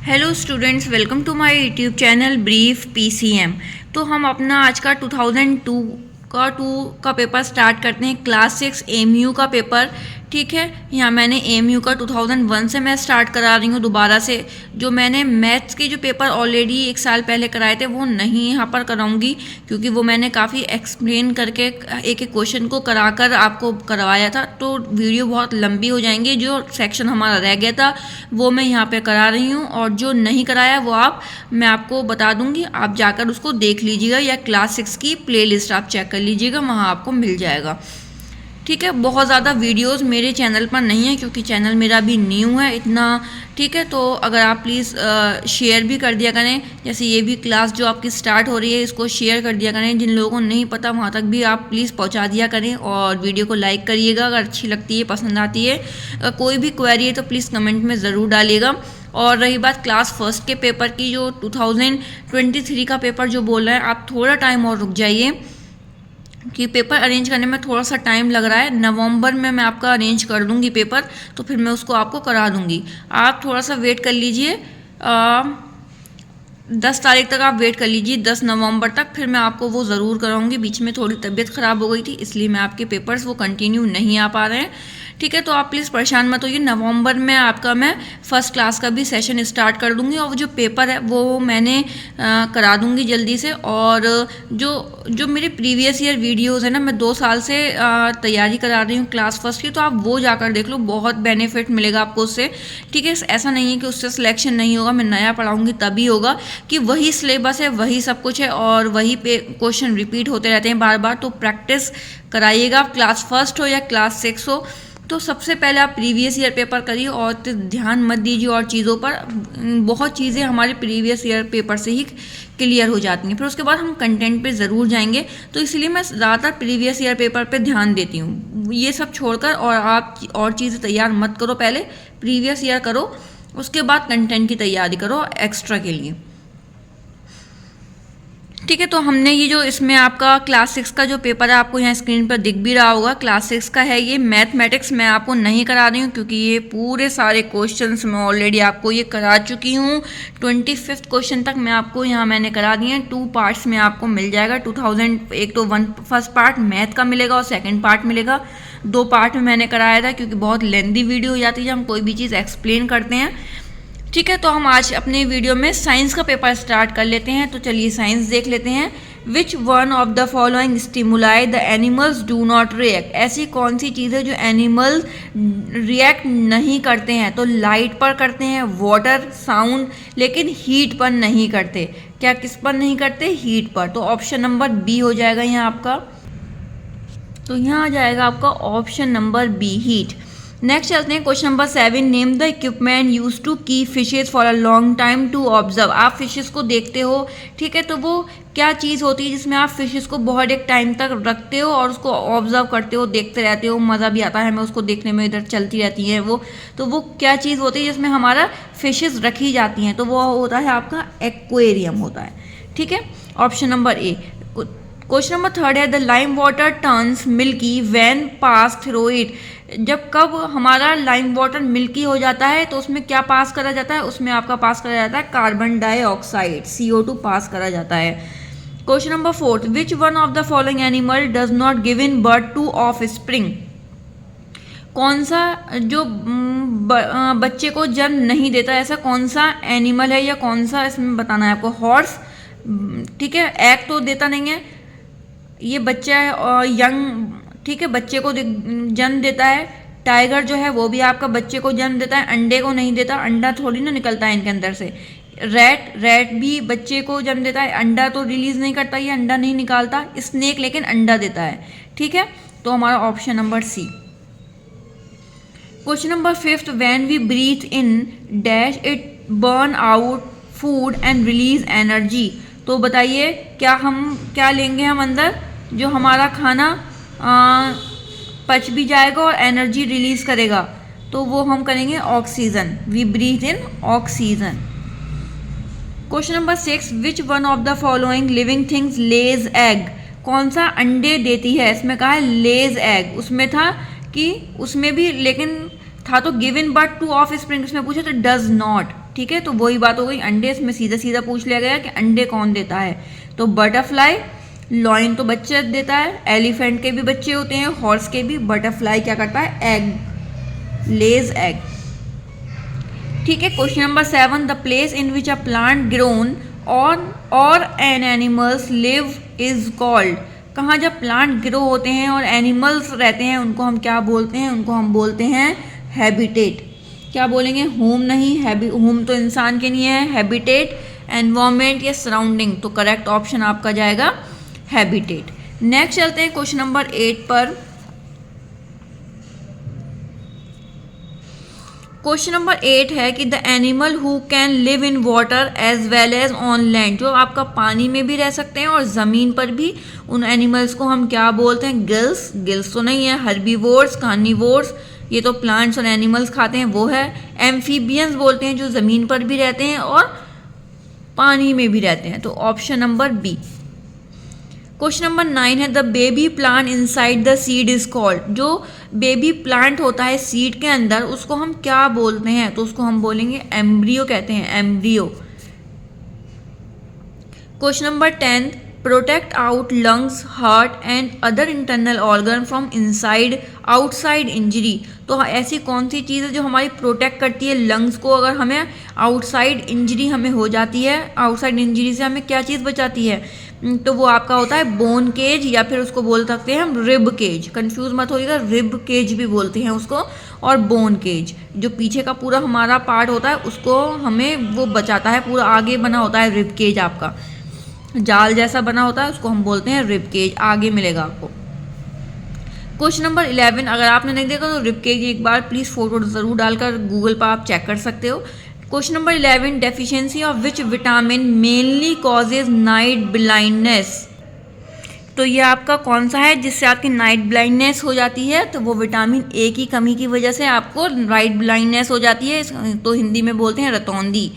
Hello students, welcome to my YouTube channel brief PCM. तो हम अपना आज का 2002 का पेपर स्टार्ट करते हैं। क्लास 6 एमयू का पेपर, ठीक है। यहाँ मैंने एमयू का 2001 से मैं स्टार्ट करा रही हूँ दोबारा से। जो मैंने मैथ्स के जो पेपर ऑलरेडी एक साल पहले कराए थे वो नहीं यहाँ पर कराऊंगी, क्योंकि वो मैंने काफ़ी एक्सप्लेन करके एक एक क्वेश्चन को कराकर आपको करवाया था, तो वीडियो बहुत लंबी हो जाएंगी। जो सेक्शन हमारा रह गया था वो मैं यहाँ पे करा रही हूँ, और जो नहीं कराया वो मैं आपको बता दूंगी, आप जाकर उसको देख लीजिएगा, या क्लास 6 की प्लेलिस्ट आप चेक कर लीजिएगा, वहाँ आपको मिल जाएगा, ठीक है। बहुत ज़्यादा वीडियोस मेरे चैनल पर नहीं है, क्योंकि चैनल मेरा भी न्यू है इतना, ठीक है। तो अगर आप प्लीज़ शेयर भी कर दिया करें, जैसे ये भी क्लास जो आपकी स्टार्ट हो रही है इसको शेयर कर दिया करें। जिन लोगों को नहीं पता वहाँ तक भी आप प्लीज़ पहुँचा दिया करें, और वीडियो को लाइक करिएगा अगर अच्छी लगती है, पसंद आती है। कोई भी क्वेरी है तो प्लीज़ कमेंट में ज़रूर डालिएगा। और रही बात क्लास फर्स्ट के पेपर की, जो 2023 का पेपर जो बोल रहे हैं, आप थोड़ा टाइम और रुक जाइए, कि पेपर अरेंज करने में थोड़ा सा टाइम लग रहा है। नवंबर में मैं आपका अरेंज कर दूंगी पेपर, तो फिर मैं उसको आपको करा दूंगी। आप थोड़ा सा वेट कर लीजिए, 10 तारीख तक आप वेट कर लीजिए, 10 नवंबर तक, फिर मैं आपको वो ज़रूर कराऊंगी। बीच में थोड़ी तबीयत ख़राब हो गई थी, इसलिए मैं आपके पेपर्स वो कंटिन्यू नहीं आ पा रहे हैं, ठीक है। तो आप प्लीज़ परेशान मत होइए। नवंबर में आपका मैं फ़र्स्ट क्लास का भी सेशन स्टार्ट कर दूंगी, और जो पेपर है वो मैंने करा दूंगी जल्दी से। और जो मेरे प्रीवियस ईयर वीडियोज़ है ना, मैं 2 साल से तैयारी करा रही हूँ क्लास फर्स्ट की, तो आप वो जाकर देख लो, बहुत बेनिफिट मिलेगा आपको उससे, ठीक है। ऐसा नहीं है कि उससे सिलेक्शन नहीं होगा, मैं नया पढ़ाऊँगी तभी होगा, कि वही सिलेबस है, वही सब कुछ है, और वही पे क्वेश्चन रिपीट होते रहते हैं बार बार। तो प्रैक्टिस कराइएगा, क्लास फर्स्ट हो या क्लास 6 हो। तो सबसे पहले आप प्रीवियस ईयर पेपर करिए, और ध्यान मत दीजिए और चीज़ों पर। बहुत चीज़ें हमारे प्रीवियस ईयर पेपर से ही क्लियर हो जाती हैं, फिर उसके बाद हम कंटेंट पे ज़रूर जाएंगे। तो इसलिए मैं ज़्यादातर प्रीवियस ईयर पेपर पे ध्यान देती हूँ, ये सब छोड़कर। और आप और चीज़ें तैयार मत करो, पहले प्रीवियस ईयर करो, उसके बाद कंटेंट की तैयारी करो एक्स्ट्रा के लिए, ठीक है। तो हमने ये जो इसमें आपका क्लास 6 का जो पेपर है, आपको यहाँ स्क्रीन पर दिख भी रहा होगा, क्लास 6 का है ये। मैथमेटिक्स मैं आपको नहीं करा रही हूँ, क्योंकि ये पूरे सारे क्वेश्चंस मैं ऑलरेडी आपको ये करा चुकी हूँ। 25th क्वेश्चन तक मैं आपको यहाँ मैंने करा दिए हैं। 2 पार्ट्स में आपको मिल जाएगा। 2000 एक तो फर्स्ट पार्ट मैथ का मिलेगा, और सेकेंड पार्ट मिलेगा। 2 पार्ट में मैंने कराया था, क्योंकि बहुत लेंदी वीडियो हो जाती है जब हम कोई भी चीज़ एक्सप्लेन करते हैं, ठीक है। तो हम आज अपने वीडियो में साइंस का पेपर स्टार्ट कर लेते हैं। तो चलिए साइंस देख लेते हैं। विच one of the following stimuli the animals do not react. ऐसी कौन सी चीज़ है जो एनिमल रिएक्ट नहीं करते हैं? तो लाइट पर करते हैं, वाटर, साउंड, लेकिन हीट पर नहीं करते। क्या किस पर नहीं करते? हीट पर। तो ऑप्शन नंबर बी हो जाएगा यहाँ आपका। तो यहाँ आ जाएगा आपका option number B, heat. Next चलते हैं question number 7। Name the equipment use to keep fishes for a long time to observe. आप फिशेज को देखते हो, ठीक है। तो वो क्या चीज़ होती है जिसमें आप फिशेज को बहुत एक टाइम तक रखते हो और उसको ऑब्जर्व करते हो, देखते रहते हो, मज़ा भी आता है हमें उसको देखने में, इधर चलती रहती है वो। तो वो क्या चीज़ होती है जिसमें हमारा फिशेज रखी जाती हैं? तो वो होता है आपका एक्वेरियम होता है, ठीक है। Option number A. Question number 3 है the lime water turns milky when pass through it. जब कब हमारा लाइम वाटर मिल्की हो जाता है तो उसमें क्या पास करा जाता है? उसमें आपका पास करा जाता है कार्बन डाइऑक्साइड, CO2 पास करा जाता है। Question number 4 which one of the following animal does not give in birth two of spring. कौन सा जो बच्चे को जन्म नहीं देता, ऐसा कौन सा एनिमल है, या कौन सा इसमें बताना है आपको? हॉर्स, ठीक है। एग तो देता नहीं है, ये बच्चा है और यंग, ठीक है, बच्चे को जन्म देता है। टाइगर जो है वो भी आपका बच्चे को जन्म देता है, अंडे को नहीं देता, अंडा थोड़ी ना निकलता है इनके अंदर से। रैट भी बच्चे को जन्म देता है, अंडा तो रिलीज नहीं करता, ये अंडा नहीं निकालता। स्नेक लेकिन अंडा देता है, ठीक है। तो हमारा option number C. Question number 5 when we breathe in dash it burn out food and release energy. तो बताइए क्या लेंगे हम अंदर, जो हमारा खाना पच भी जाएगा और एनर्जी रिलीज करेगा? तो वो हम करेंगे oxygen. We breathe in oxygen. Question number 6 which one of the following living things lays egg. कौन सा अंडे देती है? इसमें कहा है लेज एग, उसमें था कि उसमें भी, लेकिन था तो given birth two of spring, उसमें पूछा तो डज नॉट, ठीक है, तो वही बात हो गई अंडे, इसमें सीधा सीधा पूछ लिया गया कि अंडे कौन देता है, तो बटरफ्लाई। लॉयन तो बच्चे देता है, एलिफेंट के भी बच्चे होते हैं, हॉर्स के भी। बटरफ्लाई क्या करता है, एग, लेज एग। ठीक है, question number 7, the place in which a plant grown और an animals live is called. कहाँ जब प्लांट ग्रो होते हैं और एनिमल्स रहते हैं उनको हम क्या बोलते हैं, उनको हम बोलते हैं हैबिटेट। क्या बोलेंगे, होम नहीं, होम तो इंसान के लिए है, हैबिटेट, एनवायरमेंट या सराउंडिंग, तो करेक्ट ऑप्शन आपका जाएगा हैबिटेट। नेक्स्ट चलते हैं क्वेश्चन नंबर 8 पर। क्वेश्चन नंबर 8 है कि the animal who can live in water as well as on land, जो आपका पानी में भी रह सकते हैं और ज़मीन पर भी, उन एनिमल्स को हम क्या बोलते हैं, गिल्स। गिल्स तो नहीं है, हर्बीवोर्स, कार्निवोर्स, ये तो प्लांट्स और एनिमल्स खाते हैं, वो है। एम्फीबियंस बोलते हैं जो ज़मीन पर भी रहते हैं और पानी में भी रहते हैं, तो option number B. Question number 9 है the baby plant inside the seed is called, जो बेबी प्लांट होता है सीड के अंदर उसको हम क्या बोलते हैं, तो उसको हम बोलेंगे एम्ब्रियो कहते हैं, embryo. Question number 10 protect out lungs, heart and other internal organ from inside outside injury, तो ऐसी कौन सी चीज़ है जो हमारी प्रोटेक्ट करती है लंग्स को, अगर हमें आउटसाइड इंजरी हमें हो जाती है, आउटसाइड इंजरी से हमें क्या चीज़ बचाती है, तो वो आपका होता है बोन केज, या फिर उसको बोल सकते हैं हम रिब केज, कंफ्यूज मत होइएगा, रिब केज भी बोलते हैं उसको, और बोन केज, जो पीछे का पूरा हमारा पार्ट होता है उसको हमें वो बचाता है, पूरा आगे बना होता है रिब केज, आपका जाल जैसा बना होता है उसको हम बोलते हैं रिब केज, आगे मिलेगा आपको। क्वेश्चन नंबर 11, अगर आपने नहीं देखा तो रिब केज एक बार प्लीज़ फोटो ज़रूर डालकर गूगल पर आप चेक कर सकते हो। Question number 11 deficiency of which vitamin mainly causes night blindness, तो ये आपका कौन सा है जिससे आपकी नाइट ब्लाइंडनेस हो जाती है, तो वो विटामिन ए की कमी की वजह से आपको नाइट ब्लाइंडनेस हो जाती है, तो हिंदी में बोलते हैं रतौंधी।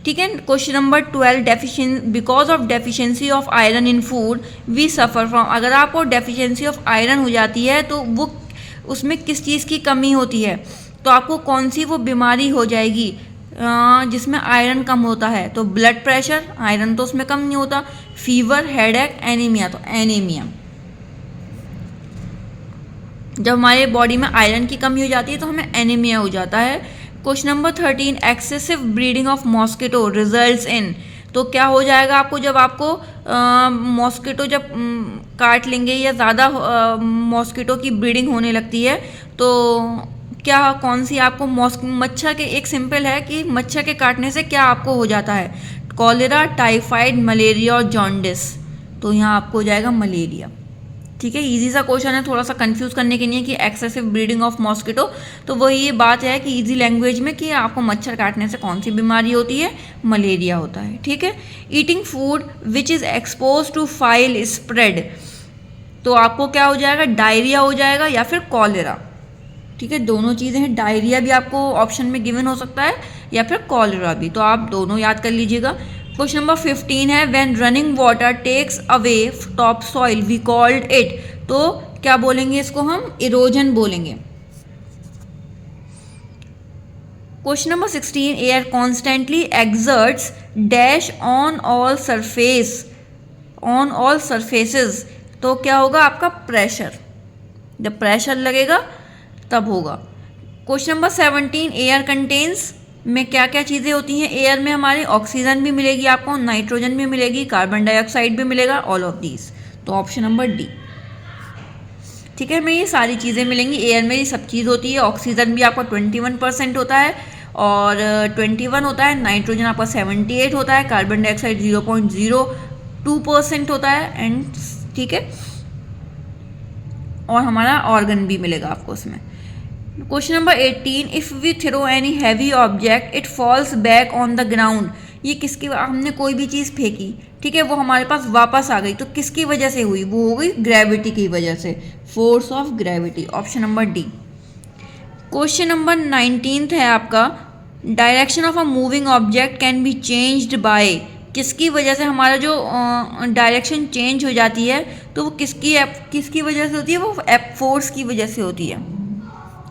ठीक है, question number 12 because of deficiency of iron in food we suffer from, अगर आपको डेफिशिएंसी ऑफ आयरन हो जाती है तो वो उसमें किस चीज़ की कमी होती है, तो आपको कौन सी वो बीमारी हो जाएगी जिसमें आयरन कम होता है, तो ब्लड प्रेशर, आयरन तो उसमें कम नहीं होता, फीवर, हेडेक, एनीमिया, तो एनीमिया। जब हमारे बॉडी में आयरन की कमी हो जाती है तो हमें एनीमिया हो जाता है। Question number 13 excessive breeding of mosquito results in, तो क्या हो जाएगा आपको, जब आपको मॉस्किटो जब काट लेंगे या ज़्यादा मॉस्किटो की ब्रीडिंग होने लगती है, तो क्या कौन सी आपको मच्छर के, एक सिंपल है कि मच्छर के काटने से क्या आपको हो जाता है, कॉलेरा, टाइफाइड, मलेरिया और जॉन्डिस, तो यहाँ आपको हो जाएगा मलेरिया। ठीक है, इजी सा क्वेश्चन है, थोड़ा सा कंफ्यूज करने के लिए कि एक्सेसिव ब्रीडिंग ऑफ मॉस्किटो, तो वही ये बात है कि इजी लैंग्वेज में कि आपको मच्छर काटने से कौन सी बीमारी होती है, मलेरिया होता है। ठीक है, eating food which is expose to flies spread, तो आपको क्या हो जाएगा, डायरिया हो जाएगा या फिर कॉलेरा। ठीक है, दोनों चीज़ें हैं, डायरिया भी आपको ऑप्शन में गिवन हो सकता है या फिर कॉलेरा भी, तो आप दोनों याद कर लीजिएगा। क्वेश्चन नंबर 15 है when running water takes away top soil we called it, तो क्या बोलेंगे इसको हम, इरोजन बोलेंगे। Question number 16 air constantly exerts dash on all surfaces, तो क्या होगा आपका प्रेशर, जब प्रेशर लगेगा तब होगा। क्वेश्चन नंबर 17 एयर कंटेन्स में क्या क्या चीज़ें होती हैं, एयर में हमारे ऑक्सीजन भी मिलेगी आपको, नाइट्रोजन भी मिलेगी, कार्बन डाइऑक्साइड भी मिलेगा, ऑल ऑफ दीज, तो ऑप्शन नंबर डी। ठीक है, में ये सारी चीज़ें मिलेंगी, एयर में ये सब चीज़ होती है, ऑक्सीजन भी आपका 21% होता है और 21 होता है, नाइट्रोजन आपका 78 होता है, कार्बन डाइऑक्साइड 0.02% होता है, एंड ठीक है, और हमारा ऑर्गन भी मिलेगा आपको उसमें। Question number 18 if we throw any heavy object it falls back on the ground, ये किसकी, हमने कोई भी चीज़ फेंकी, ठीक है, वो हमारे पास वापस आ गई, तो किसकी वजह से हुई, वो हो गई ग्रेविटी की वजह से, force of gravity, option number D. Question number 19 है आपका direction of a moving object can be changed by, किसकी वजह से हमारा जो डायरेक्शन चेंज हो जाती है, तो वो किसकी वजह से होती है, वो फोर्स की वजह से होती है,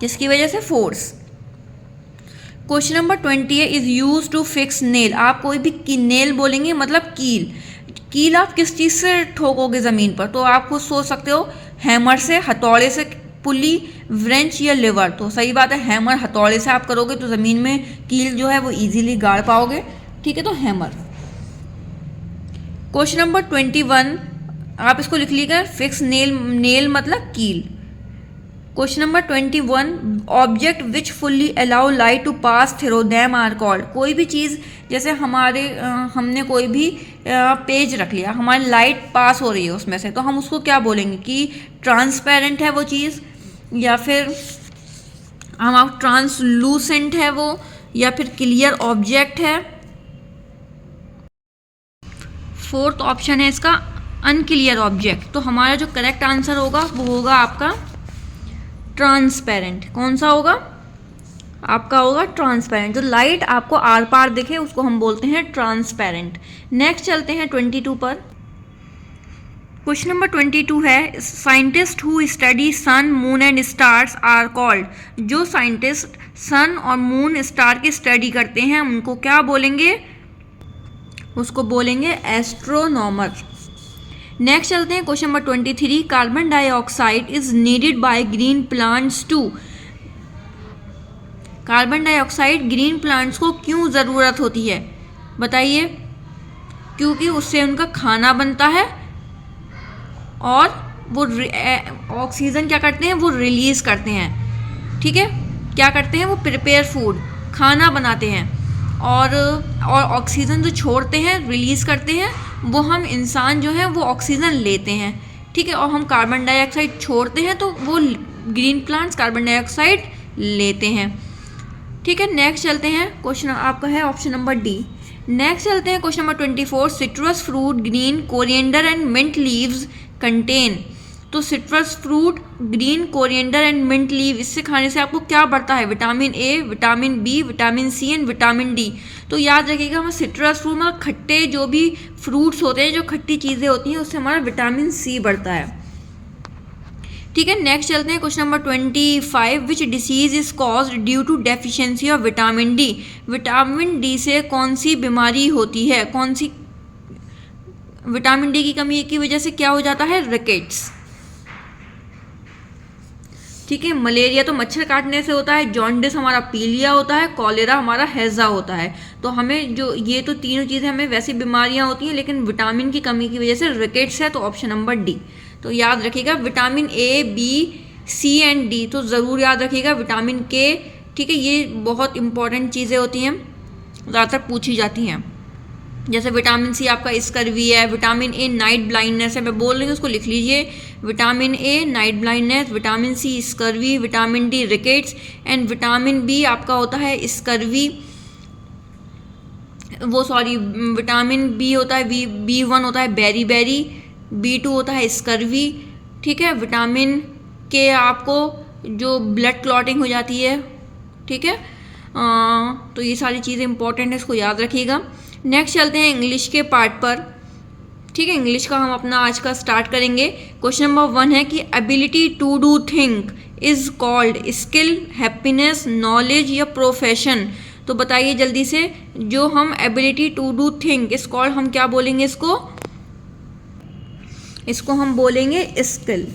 किसकी वजह से, फोर्स। क्वेश्चन नंबर 20 है is use to fix nail. आप कोई भी नेल बोलेंगे मतलब कील। कील आप किस चीज़ से ठोकोगे ज़मीन पर, तो आप खुद सोच सकते हो, हैमर से, हथौड़े से, पुली, व्रेंच या लिवर। तो सही बात है, हैमर, हथौड़े से आप करोगे तो ज़मीन में कील जो है वो इजीली गाड़ पाओगे। ठीक है, तो हैमर। क्वेश्चन नंबर 21 आप इसको लिख लीजिएगा, फिक्स नेल, नेल मतलब कील। Question number 21 object which fully allow light to pass through them are called. कोई भी चीज़, जैसे हमने कोई भी पेज रख लिया, हमारी लाइट पास हो रही है उसमें से, तो हम उसको क्या बोलेंगे कि ट्रांसपेरेंट है वो चीज़, या फिर हम ट्रांसलूसेंट है वो, या फिर क्लियर ऑब्जेक्ट है। फोर्थ ऑप्शन है इसका अनक्लियर ऑब्जेक्ट। तो हमारा जो करेक्ट आंसर होगा वो होगा आपका ट्रांसपेरेंट। कौन सा होगा आपका? होगा ट्रांसपेरेंट। जो लाइट आपको आर पार दिखे उसको हम बोलते हैं ट्रांसपेरेंट। नेक्स्ट चलते हैं 22 पर। क्वेश्चन नंबर 22 है scientist who study sun, moon and stars are called. जो साइंटिस्ट सन और मून, स्टार की स्टडी करते हैं उनको क्या बोलेंगे? उसको बोलेंगे एस्ट्रोनॉमर। नेक्स्ट चलते हैं question number 23 carbon dioxide is needed by green plants to. Carbon dioxide green plants को क्यों ज़रूरत होती है बताइए? क्योंकि उससे उनका खाना बनता है और वो ऑक्सीजन क्या करते हैं, वो रिलीज़ करते हैं। ठीक है, क्या करते हैं वो? प्रिपेयर फूड, खाना बनाते हैं, और ऑक्सीजन जो छोड़ते हैं, रिलीज़ करते हैं, वो हम इंसान जो है वो ऑक्सीजन लेते हैं। ठीक है, और हम कार्बन डाइऑक्साइड छोड़ते हैं तो वो ग्रीन प्लांट्स कार्बन डाइऑक्साइड लेते हैं। ठीक है, नेक्स्ट चलते हैं। क्वेश्चन आपका है ऑप्शन नंबर डी। नेक्स्ट चलते हैं question number 24 citrus fruit green coriander and mint leaves contain. तो citrus fruit, green coriander and mint leaf, इससे खाने से आपको क्या बढ़ता है? Vitamin A, vitamin B, vitamin C and vitamin D. तो याद रखिएगा, हमारा सिट्रस फ्रूट मतलब खट्टे जो भी फ्रूट्स होते हैं, जो खट्टी चीज़ें होती हैं, उससे हमारा विटामिन सी बढ़ता है। ठीक है, नेक्स्ट चलते हैं question number 25 which disease is caused due to deficiency of vitamin D. Vitamin D से कौन सी बीमारी होती है? कौन सी विटामिन डी की कमी की वजह से क्या हो जाता है? रिकेट्स। ठीक है, मलेरिया तो मच्छर काटने से होता है, जॉन्डिस हमारा पीलिया होता है, कॉलेरा हमारा हैजा होता है। तो हमें जो ये तो तीनों चीज़ें हमें वैसी बीमारियां होती हैं, लेकिन विटामिन की कमी की वजह से रिकेट्स है, तो ऑप्शन नंबर डी। तो याद रखिएगा vitamin A, B, C and D, तो ज़रूर याद रखिएगा। विटामिन के, ठीक है, ये बहुत इंपॉर्टेंट चीज़ें होती हैं, ज़्यादातर पूछी जाती हैं। जैसे विटामिन सी आपका स्कर्वी है, विटामिन ए नाइट ब्लाइंडनेस है, मैं बोल रही हूँ उसको लिख लीजिए। Vitamin A night blindness, vitamin C scurvy, vitamin D rickets, and vitamin B आपका होता है स्कर्वी, वो सॉरी विटामिन बी होता है B1 होता है बेरी बेरी, B2 होता है स्कर्वी। ठीक है, विटामिन के आपको जो ब्लड क्लॉटिंग हो जाती है। ठीक है, तो ये सारी चीज़ें इंपॉर्टेंट है, इसको याद रखिएगा। नेक्स्ट चलते हैं इंग्लिश के पार्ट पर। ठीक है, इंग्लिश का हम अपना आज का स्टार्ट करेंगे। क्वेश्चन नंबर 1 है कि ability to do thing is called skill, happiness, knowledge या प्रोफेशन। तो बताइए जल्दी से, जो हम ability to do thing is called, हम क्या बोलेंगे इसको हम बोलेंगे स्किल।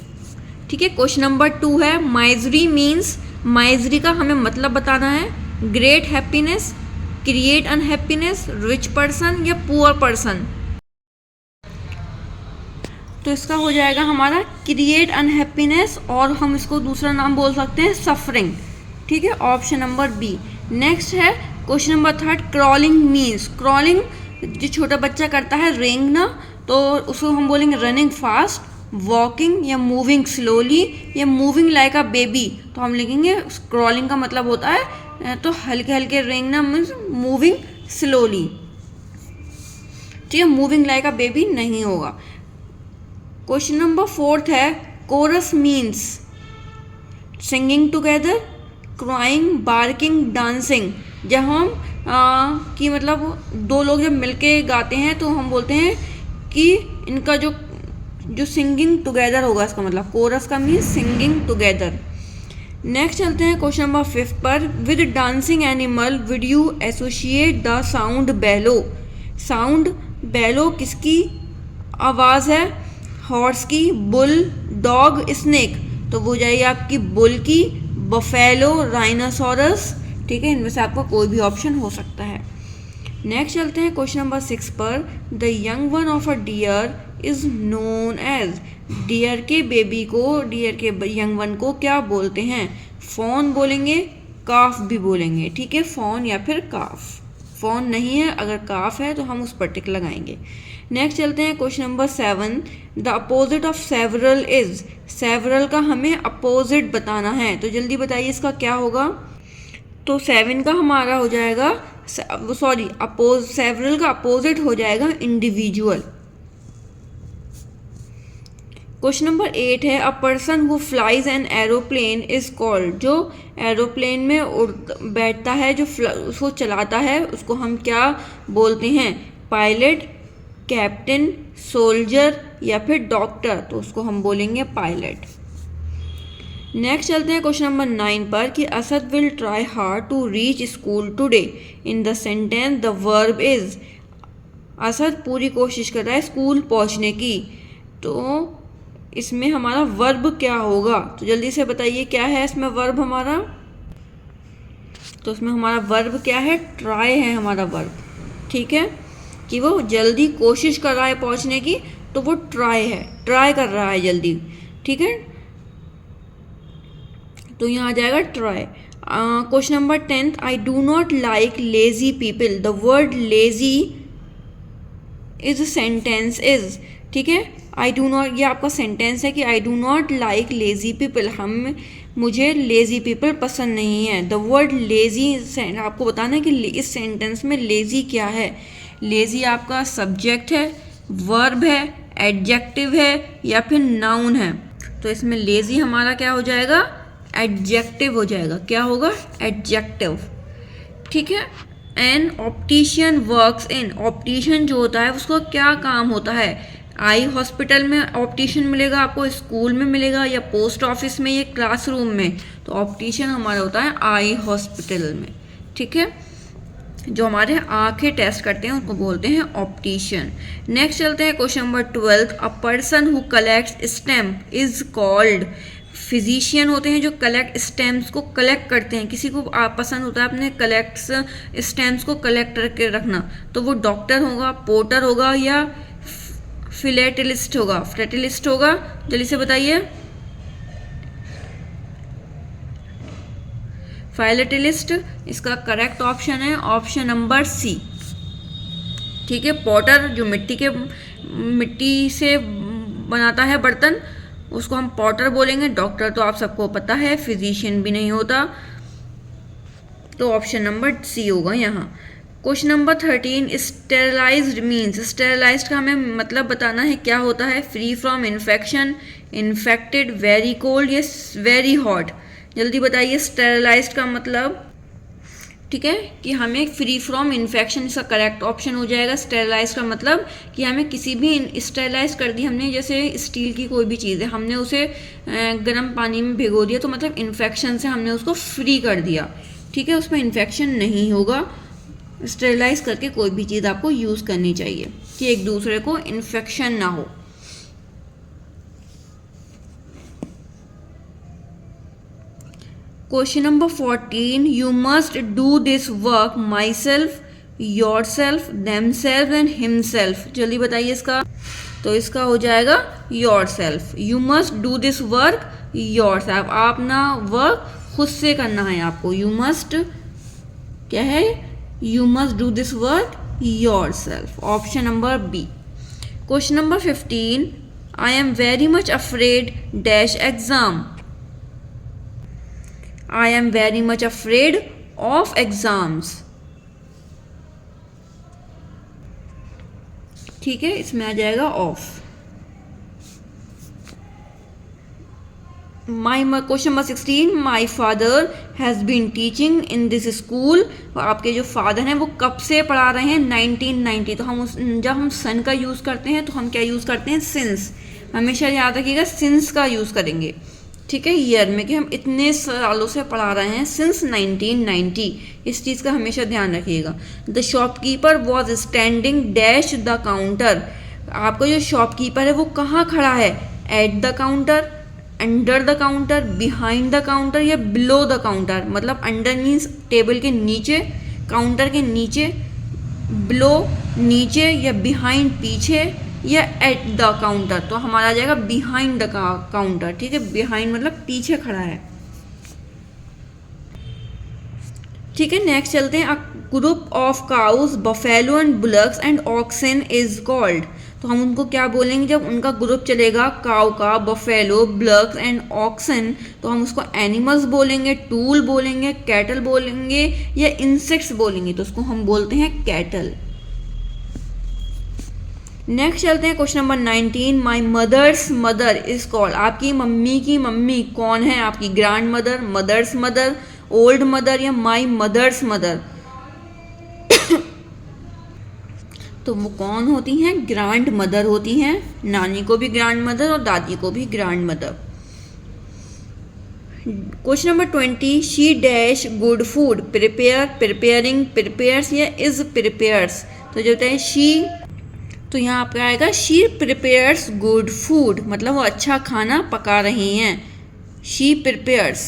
ठीक है, क्वेश्चन नंबर 2 है माइजरी मीन्स, माइजरी का हमें मतलब बताना है। Great happiness, create unhappiness, rich person या पुअर पर्सन। तो इसका हो जाएगा हमारा क्रिएट अनहैप्पीनेस, और हम इसको दूसरा नाम बोल सकते हैं सफरिंग। ठीक है, ऑप्शन नंबर बी। नेक्स्ट है question number 3 crawling means. Crawling जो छोटा बच्चा करता है रेंगना, तो उसको हम बोलेंगे रनिंग फास्ट, वॉकिंग या मूविंग स्लोली या मूविंग लाइक अ बेबी। तो हम लिखेंगे क्रॉलिंग का मतलब होता है तो हल्के हल्के रेंगना, मीन्स मूविंग स्लोली। ठीक है, मूविंग लाइक अ बेबी नहीं होगा। क्वेश्चन नंबर 4 है chorus means singing together, crying, barking, dancing. जब हम कि मतलब दो लोग जब मिलके गाते हैं तो हम बोलते हैं कि इनका जो सिंगिंग टुगेदर होगा, इसका मतलब कोरस का मीन्स सिंगिंग टुगेदर। नेक्स्ट चलते हैं क्वेश्चन नंबर 5 पर। With dancing animal would you associate the sound below. Sound below किसकी आवाज़ है? हॉर्स की, बुल, डॉग, स्नेक। तो वो जाएगी आपकी बुल की, बफेलो, राइनोसोरस। ठीक है, इनमें से आपका कोई भी ऑप्शन हो सकता है। नेक्स्ट चलते हैं क्वेश्चन नंबर 6 पर। The young one of a deer is known as. Deer के बेबी को, डियर के यंग वन को क्या बोलते हैं? फॉन बोलेंगे, काफ भी बोलेंगे। ठीक है, फॉन या फिर काफ। फॉन नहीं है, अगर काफ है तो हम उस पर टिक लगाएंगे। नेक्स्ट चलते हैं question number 7। The opposite of several is. Several का हमें अपोजिट बताना है, तो जल्दी बताइए इसका क्या होगा? तो 7 का हमारा हो जाएगा, सॉरी, सेवरल का अपोजिट हो जाएगा इंडिविजुअल। क्वेश्चन नंबर 8 है। A person who flies an aeroplane is called. जो एरोप्लेन में बैठता है, जो उसको चलाता है, उसको हम क्या बोलते हैं? पायलट, कैप्टन, सोल्जर या फिर डॉक्टर। तो उसको हम बोलेंगे पायलट। नेक्स्ट चलते हैं क्वेश्चन नंबर 9 पर कि Asad will try hard to reach school today. In the sentence the verb is. Asad पूरी कोशिश कर रहा है स्कूल पहुंचने की, तो इसमें हमारा वर्ब क्या होगा? तो जल्दी से बताइए क्या है इसमें वर्ब हमारा? तो इसमें हमारा वर्ब क्या है? ट्राई है हमारा वर्ब। ठीक है, कि वो जल्दी कोशिश कर रहा है पहुंचने की, तो वो ट्राई है, ट्राई कर रहा है जल्दी। ठीक है, तो यहाँ आ जाएगा try. Question number 10। I do not like lazy people. The word lazy is sentence is. ठीक है, आई डू नॉट, ये आपका सेंटेंस है कि I do not like lazy people. मुझे लेजी पीपल पसंद नहीं है। द वर्ड लेजी, आपको बताना है कि इस सेंटेंस में लेजी क्या है। लेजी आपका सब्जेक्ट है, वर्ब है, एडजेक्टिव है या फिर नाउन है। तो इसमें लेजी हमारा क्या हो जाएगा? एडजेक्टिव हो जाएगा। क्या होगा? एडजेक्टिव। ठीक है। An optician works in. Optician जो होता है उसको क्या काम होता है? आई हॉस्पिटल में ऑप्टिशियन मिलेगा आपको, स्कूल में मिलेगा, या पोस्ट ऑफिस में, या क्लासरूम में। तो ऑप्टिशियन हमारा होता है आई हॉस्पिटल में। ठीक है, जो हमारे आंखें टेस्ट करते हैं उसको बोलते हैं ऑप्टिशियन। नेक्स्ट चलते हैं question number 12। A person who collects stamp is called. Physician होते हैं जो कलेक्ट स्टैम्प्स को कलेक्ट करते हैं। किसी को पसंद होता है अपने कलेक्ट्स स्टैम्प्स को कलेक्ट करके रखना, तो वो डॉक्टर होगा, पोर्टर होगा या फिलेटलिस्ट होगा? फिलेटलिस्ट होगा। जल्दी से बताइए। फिलेटलिस्ट इसका करेक्ट ऑप्शन है ऑप्शन नंबर सी। ठीक है, पॉटर जो मिट्टी से बनाता है बर्तन, उसको हम पॉटर बोलेंगे। डॉक्टर तो आप सबको पता है, फिजिशियन भी नहीं होता, तो ऑप्शन नंबर सी होगा यहाँ। Question number 13। Sterilised means. Sterilised का हमें मतलब बताना है क्या होता है? Free from infection, infected, very cold या वेरी हॉट। जल्दी बताइए स्टेरलाइज्ड का मतलब। ठीक है, कि हमें फ्री फ्रॉम इन्फेक्शन, इसका करेक्ट ऑप्शन हो जाएगा। स्टेरलाइज का मतलब कि हमें किसी भी स्टेरलाइज कर दी हमने, जैसे स्टील की कोई भी चीज़ है, हमने उसे गर्म पानी में भिगो दिया, तो मतलब इन्फेक्शन से हमने उसको फ्री कर दिया। ठीक है, उसमें इन्फेक्शन नहीं होगा। स्टेरलाइज करके कोई भी चीज़ आपको यूज़ करनी चाहिए कि एक दूसरे को इन्फेक्शन ना हो। Question number 14। You must do this work my self, your self, them self and himself. जल्दी बताइए इसका। तो इसका हो जाएगा your self. You must do this work your self. आप ना वर्क खुद से करना है आपको। यू मस्ट क्या है? You must do this work yourself. Option number B. Question number 15। I am very much afraid dash exam. I am very much afraid of exams. ठीक है, इसमें आ जाएगा of. Question number 16। My father has been teaching in this school. आपके जो father हैं वो कब से पढ़ा रहे हैं? 1990। तो जब हम सन का यूज़ करते हैं तो हम क्या यूज़ करते हैं? सिंस। हमेशा याद रखिएगा सिंस का यूज़ करेंगे। ठीक है, ईयर में, कि हम इतने सालों से पढ़ा रहे हैं, सिंस 1990। इस चीज़ का हमेशा ध्यान रखिएगा। The shopkeeper was standing dash the counter. आपका जो शॉपकीपर है वो कहाँ खड़ा है? At the counter, under the counter, behind the counter या बिलो द काउंटर। मतलब अंडर मीन्स टेबल के नीचे, काउंटर के नीचे, बिलो नीचे, या बिहाइंड पीछे, या एट द काउंटर। तो हमारा आ जाएगा बिहाइंड द काउंटर। ठीक है, बिहाइंड मतलब पीछे खड़ा है। ठीक है, नेक्स्ट चलते हैं। A group of cows, buffalo and bullocks and oxen is called. तो हम उनको क्या बोलेंगे जब उनका ग्रुप चलेगा? काउ का, बफेलो, बुलक्स एंड ऑक्सन, तो हम उसको एनिमल्स बोलेंगे, टूल बोलेंगे, कैटल बोलेंगे, या इंसेक्ट्स बोलेंगे। तो उसको हम बोलते हैं कैटल। नेक्स्ट चलते हैं question number 19। My mother's mother is called. आपकी मम्मी की मम्मी कौन है? आपकी grandmother, mother's mother, old mother, या माई मदर्स मदर। तो वो कौन होती हैं? ग्रैंड मदर होती हैं। नानी को भी ग्रैंड मदर और दादी को भी grand mother. Question number 20। She dash good food, prepare, preparing, prepares, या इज प्रिपेयर्स। तो जो होता है शी, तो यहाँ आपका आएगा शी प्रिपेयर्स गुड फूड, मतलब वो अच्छा खाना पका रही हैं। She prepares.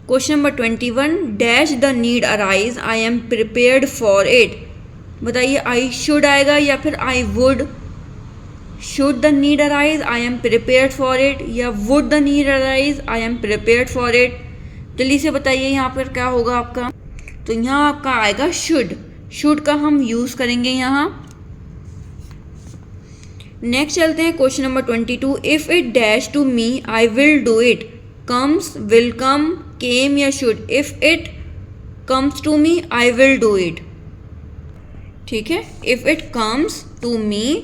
Question number 21। Dash the need arise, I am prepared for it. बताइए, आई शुड आएगा या फिर I would? Should the need arise, I am prepared for it, या would the need arise, I am prepared for it. जल्दी से बताइए यहाँ पर क्या होगा आपका? तो यहाँ आपका आएगा शुड। शुड का हम यूज करेंगे यहाँ। नेक्स्ट चलते हैं question number 22। If it dash to me, I will do it. Comes, will come, came, या should. If it comes to me, I will do it. ठीक है, if it comes to me,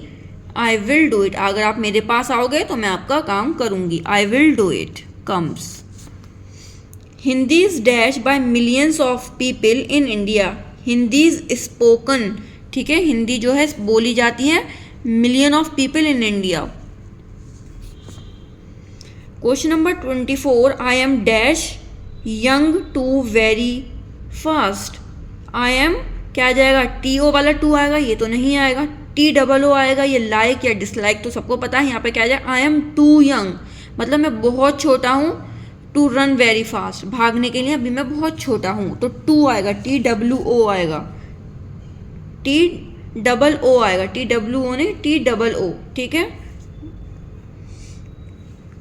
I will do it. अगर आप मेरे पास आओगे तो मैं आपका काम करूंगी। I will do it comes. Hindi is dash by millions of people in India. Hindi is spoken. ठीक है, हिंदी जो है बोली जाती है million of people in India. Question number 24। I am dash young to very fast. I am क्या आ जाएगा? टी ओ वाला टू आएगा? ये तो नहीं आएगा। टी डबल ओ आएगा? ये लाइक या डिसलाइक तो सबको पता है। यहाँ पे क्या आ जाएगा? आई एम टू यंग, मतलब मैं बहुत छोटा हूँ। टू रन वेरी फास्ट, भागने के लिए अभी मैं बहुत छोटा हूँ। तो टू आएगा, टी डब्ल्यू ओ आएगा। टी डबल ओ आएगा, टी डब्ल्यू ओ नहीं, टी डबल ओ। ठीक है,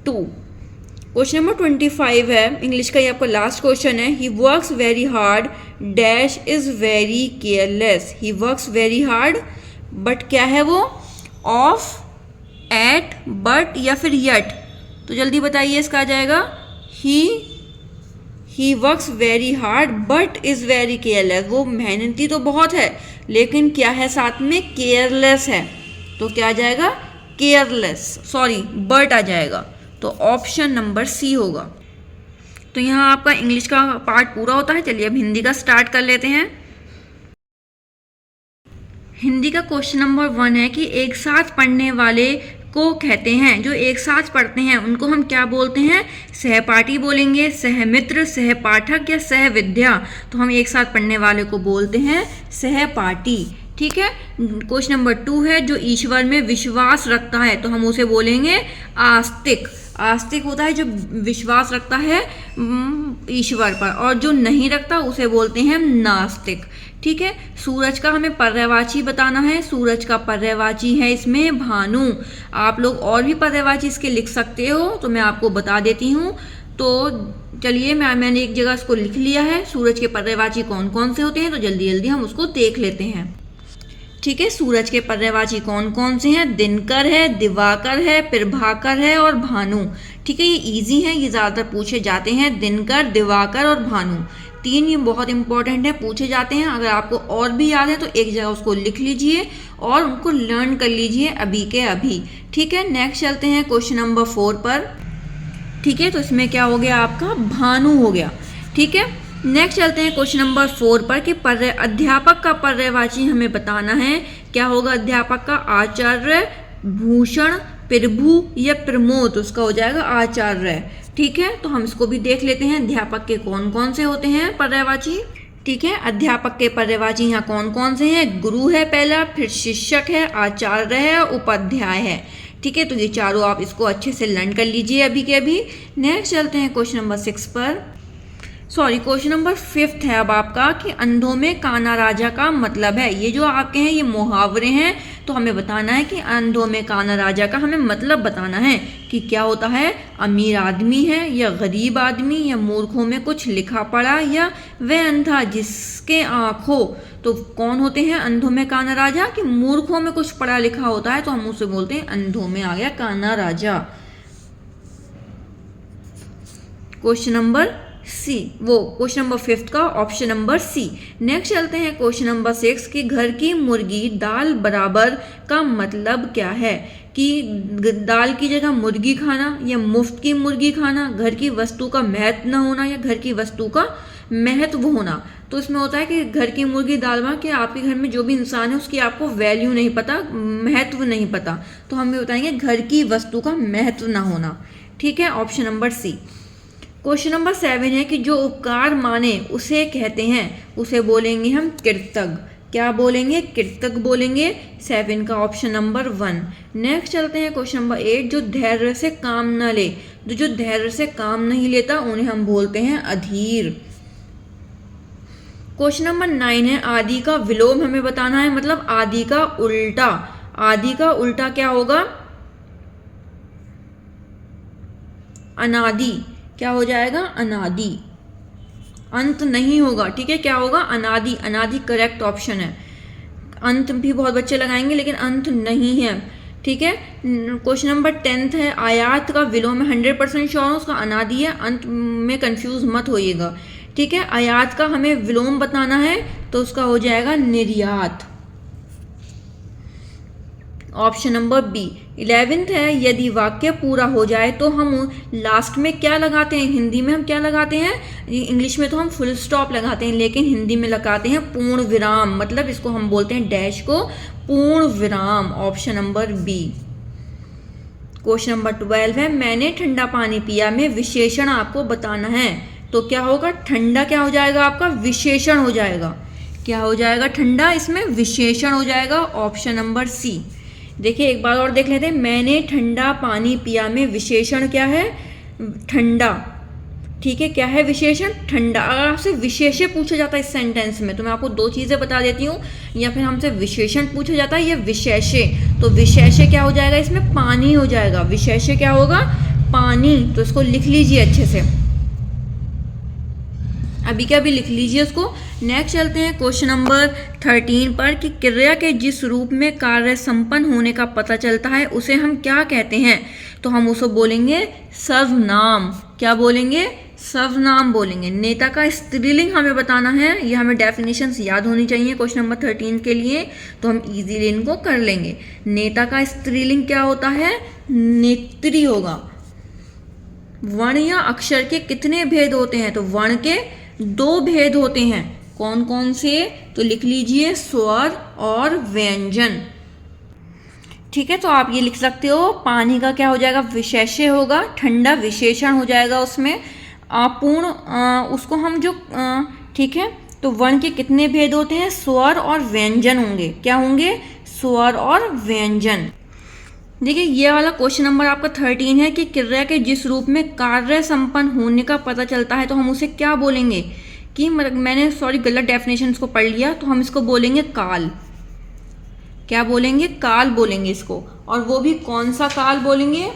टू। क्वेश्चन नंबर 25 है, इंग्लिश का ये आपका लास्ट क्वेश्चन है। He works very hard, dash is very careless. He works very hard, but क्या है वो? ऑफ, एट, बट, या फिर यट। तो जल्दी बताइए, इसका आ जाएगा he works very hard but is very careless. वो मेहनती तो बहुत है लेकिन क्या है साथ में? केयरलेस है। तो क्या आ जाएगा? केयरलेस, सॉरी बट आ जाएगा। तो ऑप्शन नंबर सी होगा। तो यहाँ आपका इंग्लिश का पार्ट पूरा होता है। चलिए अब हिंदी का स्टार्ट कर लेते हैं। हिंदी का क्वेश्चन नंबर 1 है कि एक साथ पढ़ने वाले को कहते हैं, जो एक साथ पढ़ते हैं उनको हम क्या बोलते हैं? सहपाठी बोलेंगे, सहमित्र, सहपाठक या सहविद्या। तो हम एक साथ पढ़ने वाले को बोलते हैं सहपाठी। ठीक है। क्वेश्चन नंबर 2 है, जो ईश्वर में विश्वास रखता है तो हम उसे बोलेंगे आस्तिक। आस्तिक होता है जो विश्वास रखता है ईश्वर पर, और जो नहीं रखता उसे बोलते हैं नास्तिक। ठीक है। सूरज का हमें पर्यायवाची बताना है। सूरज का पर्यायवाची है इसमें भानु। आप लोग और भी पर्यायवाची इसके लिख सकते हो, तो मैं आपको बता देती हूँ। तो चलिए मैंने एक जगह इसको लिख लिया है, सूरज के पर्यायवाची कौन कौन से होते हैं, तो जल्दी जल्दी हम उसको देख लेते हैं। ठीक है। सूरज के पर्यायवाची कौन कौन से हैं? दिनकर है, दिवाकर है, प्रभाकर है और भानु। ठीक है, ये इजी है, ये ज़्यादातर पूछे जाते हैं। दिनकर, दिवाकर और भानु, 3 ये बहुत इंपॉर्टेंट है, पूछे जाते हैं। अगर आपको और भी याद है तो एक जगह उसको लिख लीजिए और उनको लर्न कर लीजिए अभी के अभी। ठीक है। नेक्स्ट चलते हैं क्वेश्चन नंबर 4 पर। ठीक है, तो इसमें क्या हो गया आपका? भानु हो गया। ठीक है। नेक्स्ट चलते हैं क्वेश्चन नंबर 4 पर कि अध्यापक का पर्यायवाची हमें बताना है। क्या होगा अध्यापक का? आचार्य, भूषण, प्रभु या प्रमोद, उसका हो जाएगा आचार्य। ठीक है, तो हम इसको भी देख लेते हैं। अध्यापक के कौन कौन से होते हैं पर्यायवाची। ठीक है, अध्यापक के पर्यायवाची यहाँ कौन कौन से हैं? गुरु है पहला, फिर शिक्षक है, आचार्य है, उपाध्याय है। ठीक है, तो ये चारों आप इसको अच्छे से लर्न कर लीजिए अभी के अभी। नेक्स्ट चलते हैं क्वेश्चन नंबर 6 पर। क्वेश्चन नंबर 5 है अब आपका कि अंधों में काना राजा का मतलब है। ये जो आपके हैं ये मुहावरे हैं, तो हमें बताना है कि अंधों में काना राजा का हमें मतलब बताना है कि क्या होता है। अमीर आदमी है या गरीब आदमी, या मूर्खों में कुछ लिखा पढ़ा, या वह अंधा जिसके आँख हो। तो कौन होते हैं अंधों में काना राजा? कि मूर्खों में कुछ पढ़ा लिखा होता है तो हम उसे बोलते हैं अंधों में आ गया काना राजा। Question number C, question number 5 का ऑप्शन नंबर सी। नेक्स्ट चलते हैं क्वेश्चन नंबर 6 कि घर की मुर्गी दाल बराबर का मतलब क्या है। कि दाल की जगह मुर्गी खाना, या मुफ्त की मुर्गी खाना, घर की वस्तु का महत्व न होना, या घर की वस्तु का महत्व होना। तो इसमें होता है कि घर की मुर्गी दाल बना कि आपके घर में जो भी इंसान है उसकी आपको वैल्यू नहीं पता, महत्व नहीं पता, तो हम ये बताएंगे घर की वस्तु का महत्व ना होना। ठीक है, option number C. Question number 7 है कि जो उपकार माने उसे कहते हैं, उसे बोलेंगे हम कृतज्ञ। क्या बोलेंगे? कृतज्ञ बोलेंगे। 7 का ऑप्शन नंबर 1। नेक्स्ट चलते हैं क्वेश्चन नंबर 8, जो धैर्य से काम न ले। जो धैर्य से काम नहीं लेता उन्हें हम बोलते हैं अधीर। क्वेश्चन नंबर 9 है आदि का विलोम हमें बताना है, मतलब आदि का उल्टा। आदि का उल्टा क्या होगा? अनादि। क्या हो जाएगा? अनादि। अंत नहीं होगा। ठीक है, क्या होगा? अनादि। अनादि करेक्ट ऑप्शन है। अंत भी बहुत बच्चे लगाएंगे लेकिन अंत नहीं है। ठीक है, क्वेश्चन नंबर 10 है आयात का विलोम है, 100% श्योर हूँ उसका अनादि है, अंत में कंफ्यूज मत होइएगा। ठीक है, आयात का हमें विलोम बताना है तो उसका हो जाएगा निर्यात। Option number B. 11 है यदि वाक्य पूरा हो जाए तो हम लास्ट में क्या लगाते हैं? हिंदी में हम क्या लगाते हैं? इंग्लिश में तो हम फुल स्टॉप लगाते हैं, लेकिन हिंदी में लगाते हैं पूर्ण विराम, मतलब इसको हम बोलते हैं डैश को पूर्ण विराम। Option number B. Question number 12 है मैंने ठंडा पानी पिया में विशेषण आपको बताना है। तो क्या होगा? ठंडा क्या हो जाएगा आपका? विशेषण हो जाएगा। क्या हो जाएगा? ठंडा इसमें विशेषण हो जाएगा। Option number C. देखिए एक बार और देख लेते हैं, मैंने ठंडा पानी पिया में विशेषण क्या है? ठंडा। ठीक है, क्या है विशेषण? ठंडा। अगर आपसे विशेष्य पूछा जाता है इस सेंटेंस में तो मैं आपको 2 चीज़ें बता देती हूँ, या फिर हमसे विशेषण पूछा जाता है या विशेष्य। तो विशेष्य क्या हो जाएगा? इसमें पानी हो जाएगा। विशेष्य क्या होगा? पानी। तो इसको लिख लीजिए अच्छे से, अभी क्या भी लिख लीजिए उसको। नेक्स्ट चलते हैं क्वेश्चन नंबर 13 पर कि क्रिया के जिस रूप में कार्य संपन्न होने का पता चलता है उसे हम क्या कहते हैं? तो हम उसे बोलेंगे सर्वनाम। क्या बोलेंगे? सर्वनाम बोलेंगे। नेता का स्त्रीलिंग हमें बताना है, ये हमें डेफिनेशंस याद होनी चाहिए क्वेश्चन नंबर 13 के लिए, तो हम इजीली इनको कर लेंगे। नेता का स्त्रीलिंग क्या होता है? नेत्री होगा। वर्ण या अक्षर के कितने भेद होते हैं? तो वर्ण के 2 भेद होते हैं। कौन कौन से? तो लिख लीजिए स्वर और व्यंजन। ठीक है, तो आप ये लिख सकते हो पानी का क्या हो जाएगा? विशेष्य होगा। ठंडा विशेषण हो जाएगा उसमें। अपूर्ण उसको हम जो ठीक है, तो वर्ण के कितने भेद होते हैं? स्वर और व्यंजन होंगे। क्या होंगे? स्वर और व्यंजन। देखिए ये वाला क्वेश्चन नंबर आपका 13 है कि क्रिया के जिस रूप में कार्य संपन्न होने का पता चलता है तो हम उसे क्या बोलेंगे? कि मैंने गलत डेफिनेशन को पढ़ लिया, तो हम इसको बोलेंगे काल। क्या बोलेंगे? काल बोलेंगे इसको। और वो भी कौन सा काल बोलेंगे?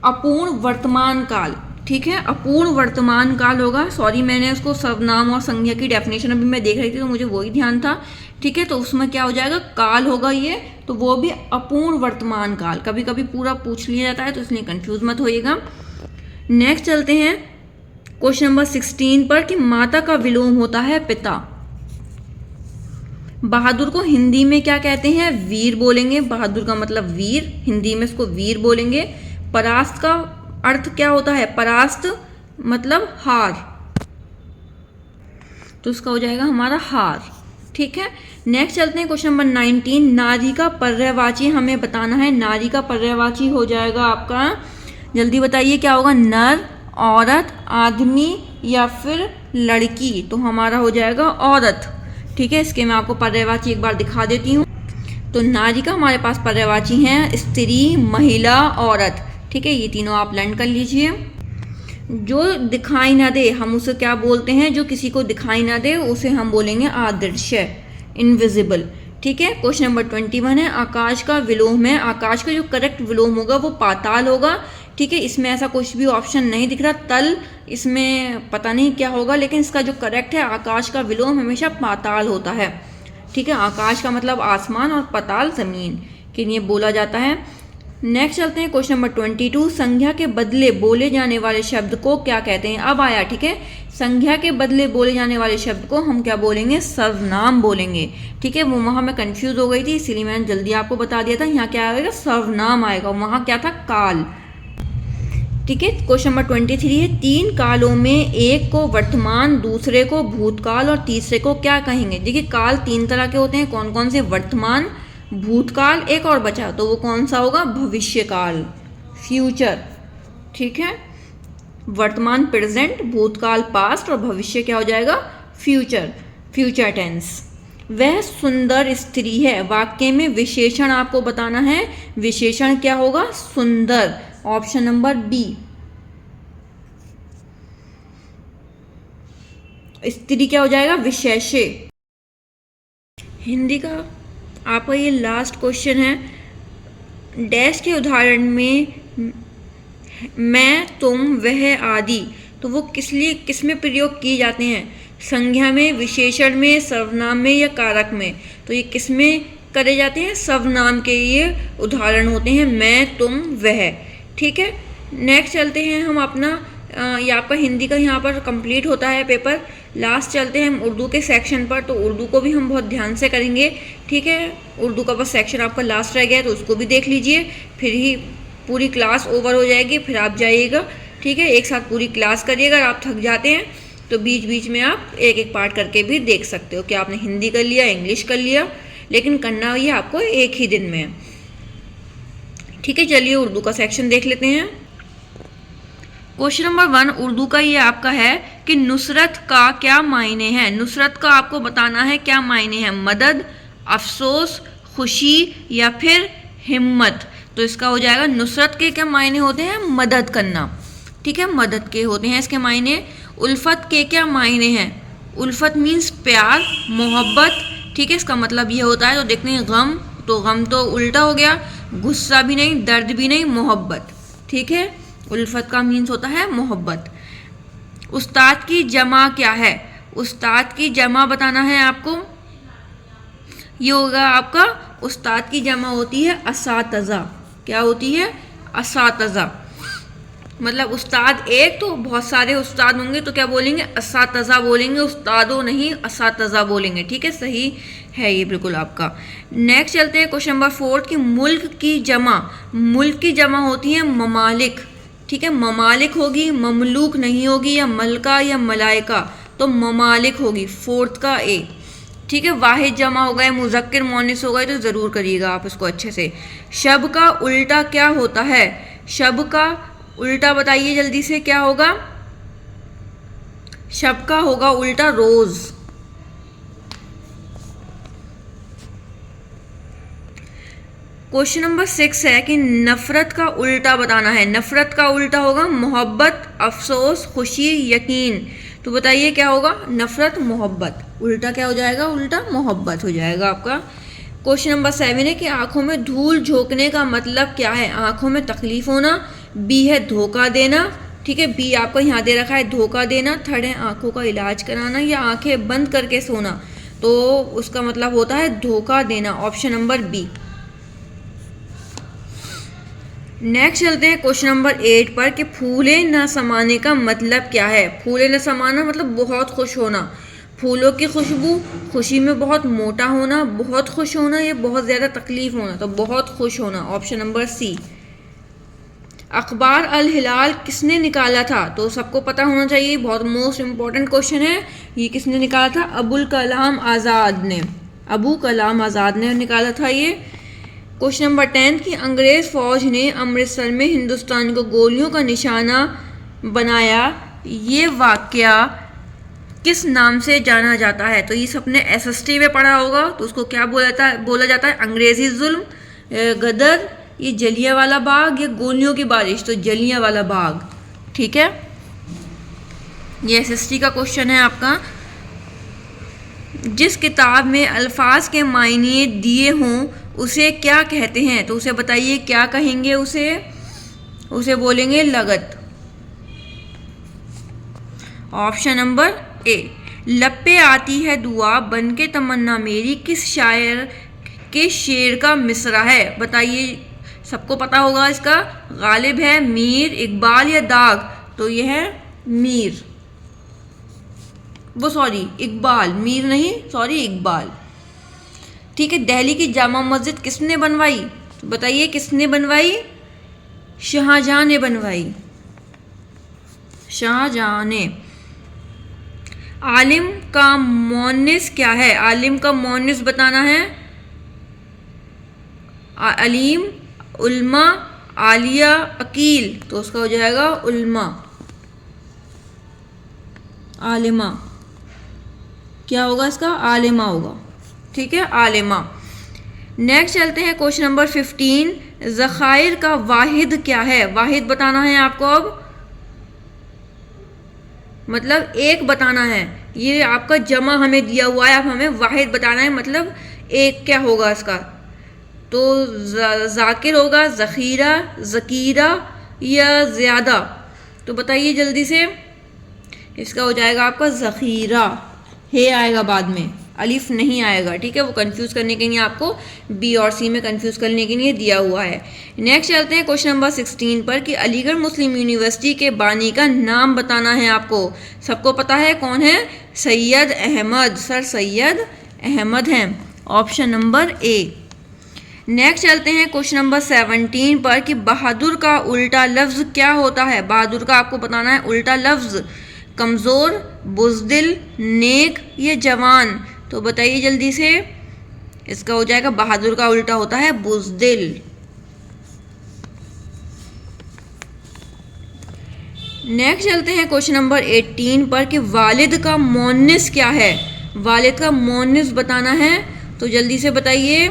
अपूर्ण वर्तमान काल। ठीक है, अपूर्ण वर्तमान काल होगा। मैंने उसको सर्वनाम और संज्ञा की डेफिनेशन अभी मैं देख रही थी तो मुझे वही ध्यान था। ठीक है, तो उसमें क्या हो जाएगा? काल होगा ये, तो वो भी अपूर्ण वर्तमान काल। कभी कभी पूरा पूछ लिया जाता है तो इसलिए कंफ्यूज मत होइएगा। नेक्स्ट चलते हैं क्वेश्चन नंबर 16 पर कि माता का विलोम होता है पिता। बहादुर को हिंदी में क्या कहते हैं? वीर बोलेंगे। बहादुर का मतलब वीर, हिंदी में इसको वीर बोलेंगे। परास्त का अर्थ क्या होता है? परास्त मतलब हार, तो इसका हो जाएगा हमारा हार। ठीक है। नेक्स्ट चलते हैं क्वेश्चन नंबर 19। नारी का पर्यायवाची हमें बताना है। नारी का पर्यायवाची हो जाएगा आपका, जल्दी बताइए क्या होगा, नर, औरत, आदमी या फिर लड़की। तो हमारा हो जाएगा औरत। ठीक है, इसके मैं आपको पर्यायवाची एक बार दिखा देती हूँ। तो नारी का हमारे पास पर्यायवाची हैं स्त्री, महिला, औरत। ठीक है, ये तीनों आप लर्न कर लीजिए। जो दिखाई ना दे हम उसे क्या बोलते हैं, जो किसी को दिखाई ना दे उसे हम बोलेंगे अदृश्य, इनविजिबल। ठीक है, क्वेश्चन नंबर 21 है आकाश का विलोम है। आकाश का जो करेक्ट विलोम होगा वो पाताल होगा। ठीक है, इसमें ऐसा कुछ भी ऑप्शन नहीं दिख रहा, तल इसमें पता नहीं क्या होगा, लेकिन इसका जो करेक्ट है आकाश का विलोम हमेशा पाताल होता है। ठीक है, आकाश का मतलब आसमान और पाताल जमीन के लिए बोला जाता है। नेक्स्ट चलते हैं क्वेश्चन नंबर 22। संज्ञा के बदले बोले जाने वाले शब्द को क्या कहते हैं। अब आया, ठीक है, संज्ञा के बदले बोले जाने वाले शब्द को हम क्या बोलेंगे, सर्वनाम बोलेंगे। ठीक है, वो वहाँ मैं कंफ्यूज हो गई थी, इसीलिए मैंने जल्दी आपको बता दिया था। यहाँ क्या आएगा, सर्वनाम आएगा, वहाँ क्या था, काल। ठीक है, क्वेश्चन नंबर 23 है 3 कालों में एक को वर्तमान, दूसरे को भूतकाल और तीसरे को क्या कहेंगे। देखिए, काल 3 तरह के होते हैं, कौन कौन से, वर्तमान, भूतकाल, एक और बचा, तो वो कौन सा होगा, भविष्यकाल, फ्यूचर। ठीक है, वर्तमान प्रेजेंट, भूतकाल पास्ट और भविष्य क्या हो जाएगा, फ्यूचर, फ्यूचर टेंस। वह सुंदर स्त्री है, वाक्य में विशेषण आपको बताना है। विशेषण क्या होगा, सुंदर, ऑप्शन नंबर बी। स्त्री क्या हो जाएगा, विशेष्य। हिंदी का आपका ये लास्ट क्वेश्चन है। डैश के उदाहरण में मैं, तुम, वह आदि, तो वो किस में प्रयोग किए जाते हैं, संज्ञा में, विशेषण में, सर्वनाम में या कारक में। तो ये किस में करे जाते हैं, सर्वनाम के ये उदाहरण होते हैं, मैं, तुम, वह। ठीक है, नेक्स्ट चलते हैं हम अपना, ये आपका हिंदी का यहाँ पर कंप्लीट होता है पेपर। लास्ट चलते हैं हम उर्दू के सेक्शन पर, तो उर्दू को भी हम बहुत ध्यान से करेंगे। ठीक है, उर्दू का बस सेक्शन आपका लास्ट रह गया है, तो उसको भी देख लीजिए, फिर ही पूरी क्लास ओवर हो जाएगी, फिर आप जाइएगा। ठीक है, एक साथ पूरी क्लास करिएगा। अगर आप थक जाते हैं तो बीच बीच में आप एक एक पार्ट करके भी देख सकते हो कि आपने हिंदी कर लिया, इंग्लिश कर लिया, लेकिन करना ये आपको एक ही दिन में है। ठीक है, चलिए उर्दू का सेक्शन देख लेते हैं। क्वेश्चन नंबर 1 उर्दू का ये आपका है कि नुसरत का क्या मायने हैं। नुसरत का आपको बताना है क्या मायने हैं, मदद, अफसोस, खुशी या फिर हिम्मत। तो इसका हो जाएगा, नुसरत के क्या मायने होते हैं, मदद करना। ठीक है, मदद के होते हैं इसके मायने। उल्फत के क्या मायने हैं, उल्फत मीन्स प्यार, मोहब्बत। ठीक है, इसका मतलब ये होता है, तो देखते हैं गम, तो गम तो उल्टा हो गया, गुस्सा भी नहीं, दर्द भी नहीं, मोहब्बत। ठीक है, उल्फत का मीन्स होता है मोहब्बत। उस्ताद की जमा क्या है, उस्ताद की जमा बताना है आपको। ये होगा आपका, उस्ताद की जमा होती है असातज़ा। क्या होती है, असातज़ा। मतलब उस्ताद एक, तो बहुत सारे उस्ताद होंगे, तो क्या बोलेंगे, असातज़ा बोलेंगे, उस्तादों नहीं, असातज़ा बोलेंगे। ठीक है, सही है ये बिल्कुल आपका। नेक्स्ट चलते हैं क्वेश्चन नंबर 4 की मुल्क की जमा। मुल्क की जमा होती है ममालिक। ठीक है, ममालिक होगी, ममलूक नहीं होगी, या मलका या मलाइका, तो ममालिक होगी, 4th का ए। ठीक है, वाहिद जमा हो गए, मुज़क्किर मुअन्निस हो गए, तो ज़रूर करिएगा आप इसको अच्छे से। शब का उल्टा क्या होता है, शब का उल्टा बताइए जल्दी से, क्या होगा, शब का होगा उल्टा रोज़। क्वेश्चन नंबर 6 है कि नफ़रत का उल्टा बताना है। नफ़रत का उल्टा होगा मोहब्बत, अफसोस, खुशी, यकीन। तो बताइए क्या होगा, नफ़रत, मोहब्बत, उल्टा क्या हो जाएगा, उल्टा मोहब्बत हो जाएगा आपका। क्वेश्चन नंबर 7 है कि आंखों में धूल झोंकने का मतलब क्या है। आंखों में तकलीफ होना, बी है धोखा देना। ठीक है, बी आपको यहाँ दे रखा है धोखा देना। थर्ड है आंखों का इलाज कराना या आंखें बंद करके सोना, तो उसका मतलब होता है धोखा देना, ऑप्शन नंबर बी। नेक्स्ट चलते हैं क्वेश्चन नंबर 8 पर कि फूले न समाने का मतलब क्या है। फूले न समाना मतलब बहुत खुश होना, फूलों की खुशबू, खुशी में बहुत मोटा होना, बहुत खुश होना या बहुत ज़्यादा तकलीफ होना, तो बहुत खुश होना, ऑप्शन नंबर सी। अखबार अल हिलाल किसने निकाला था? तो सबको पता होना चाहिए, बहुत मोस्ट इम्पॉर्टेंट क्वेश्चन है। ये किसने निकाला था? अबुल कलाम आज़ाद ने, अबू कलाम आज़ाद ने निकाला था ये। क्वेश्चन नंबर 10 कि अंग्रेज़ फ़ौज ने अमृतसर में हिंदुस्तान को गोलियों का निशाना बनाया, ये वाक़या किस नाम से जाना जाता है? तो ये सबने SST में पढ़ा होगा, तो उसको क्या बोला जाता है? अंग्रेज़ी जुल्म, गदर, ये जलियांवाला बाग या गोलियों की बारिश? तो जलियांवाला बाग, ठीक है। ये SST का क्वेश्चन है आपका। जिस किताब में अल्फाज के मायने दिए हों उसे क्या कहते हैं? तो उसे बताइए, क्या कहेंगे उसे बोलेंगे लगत। Option number A. लब पे आती है दुआ बन के तमन्ना मेरी किस शायर के शेर का मिसरा है? बताइए, सबको पता होगा इसका। गालिब है, मीर, इकबाल या दाग? तो यह है मीर, इकबाल, मीर नहीं, इकबाल, ठीक है। दिल्ली की जामा मस्जिद किसने बनवाई? तो बताइए किसने बनवाई? शाहजहां ने बनवाई, शाहजहां ने। आलिम का मौनिस क्या है? आलिम का मौनिस बताना है। अलीम, उल्मा, आलिया, अकील? तो उसका हो जाएगा उल्मा, आलिमा। क्या होगा इसका? आलिमा होगा, ठीक है, आलिमा। नेक्स्ट चलते हैं क्वेश्चन नंबर 15। ज़खायर का वाहिद क्या है? वाहिद बताना है आपको, अब मतलब एक बताना है। ये आपका जमा हमें दिया हुआ है, अब हमें वाहिद बताना है, मतलब एक क्या होगा इसका? तो जाकिर होगा, ज़खीरा, ज़कीरा या ज़्यादा? तो बताइए जल्दी से। इसका हो जाएगा आपका ज़खीरा, हे आएगा बाद में, अलिफ नहीं आएगा, ठीक है। वो कंफ्यूज करने के लिए आपको बी और सी में कंफ्यूज करने के लिए दिया हुआ है। नेक्स्ट चलते हैं क्वेश्चन नंबर 16 पर कि अलीगढ़ मुस्लिम यूनिवर्सिटी के बानी का नाम बताना है आपको। सबको पता है कौन है? सैयद अहमद, सर सैयद अहमद हैं। Option number A. नेक्स्ट चलते हैं क्वेश्चन नंबर 17 पर कि बहादुर का उल्टा लफ्ज़ क्या होता है? बहादुर का आपको बताना है उल्टा लफ्ज़। कमज़ोर, बुज़दिल, नेक या जवान? तो बताइए जल्दी से। इसका हो जाएगा, बहादुर का उल्टा होता है बुज़दिल। नेक्स्ट चलते हैं क्वेश्चन नंबर 18 पर कि वालिद का मोनिस क्या है? वालिद का मोनिस बताना है, तो जल्दी से बताइए।